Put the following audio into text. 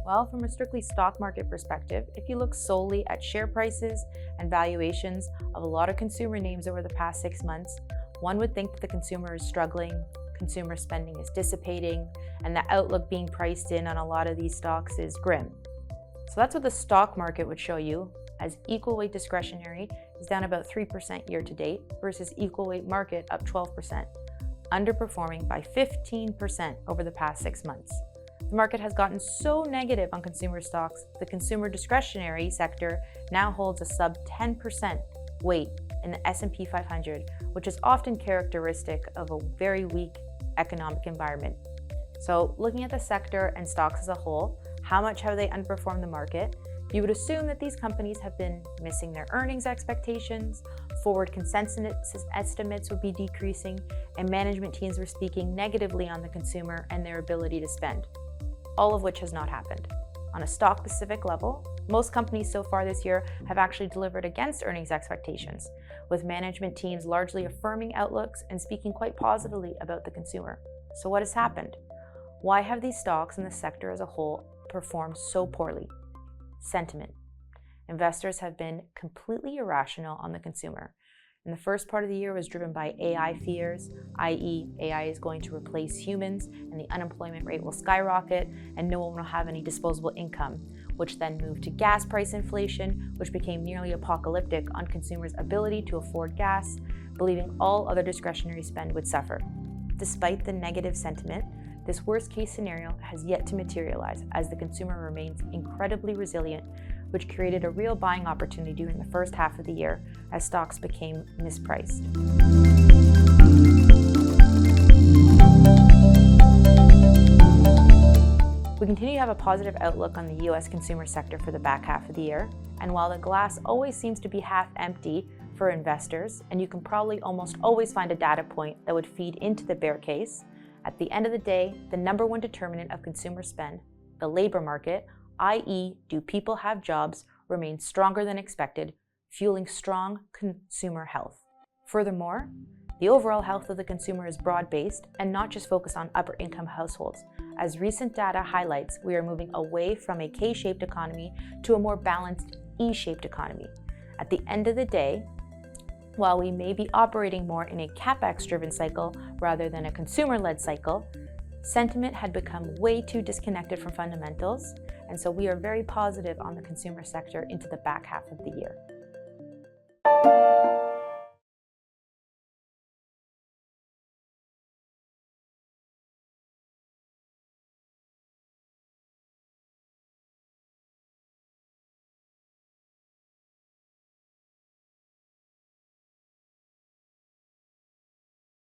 Well, from a strictly stock market perspective, if you look solely at share prices and valuations of a lot of consumer names over the past 6 months, one would think that the consumer is struggling, consumer spending is dissipating, and the outlook being priced in on a lot of these stocks is grim. So that's what the stock market would show you, as equal weight discretionary is down about 3% year to date versus equal weight market up 12%, underperforming by 15% over the past 6 months. The market has gotten so negative on consumer stocks, the consumer discretionary sector now holds a sub 10% weight in the S&P 500, which is often characteristic of a very weak economic environment. So looking at the sector and stocks as a whole, how much have they underperformed the market? You would assume that these companies have been missing their earnings expectations, forward consensus estimates would be decreasing, and management teams were speaking negatively on the consumer and their ability to spend, all of which has not happened. On a stock-specific level, most companies so far this year have actually delivered against earnings expectations, with management teams largely affirming outlooks and speaking quite positively about the consumer. So what has happened? Why have these stocks and the sector as a whole performed so poorly? Sentiment. Investors have been completely irrational on the consumer. And the first part of the year was driven by AI fears, i.e. AI is going to replace humans and the unemployment rate will skyrocket and no one will have any disposable income, which then moved to gas price inflation, which became nearly apocalyptic on consumers' ability to afford gas, believing all other discretionary spend would suffer. Despite the negative sentiment, this worst-case scenario has yet to materialize as the consumer remains incredibly resilient, which created a real buying opportunity during the first half of the year as stocks became mispriced. We continue to have a positive outlook on the U.S. consumer sector for the back half of the year, and while the glass always seems to be half empty for investors, and you can probably almost always find a data point that would feed into the bear case, at the end of the day, the number one determinant of consumer spend, the labor market, i.e. do people have jobs, remains stronger than expected, fueling strong consumer health. Furthermore, the overall health of the consumer is broad-based and not just focused on upper-income households. As recent data highlights, we are moving away from a K-shaped economy to a more balanced E-shaped economy. At the end of the day, while we may be operating more in a capex-driven cycle rather than a consumer-led cycle, sentiment had become way too disconnected from fundamentals, and so we are very positive on the consumer sector into the back half of the year.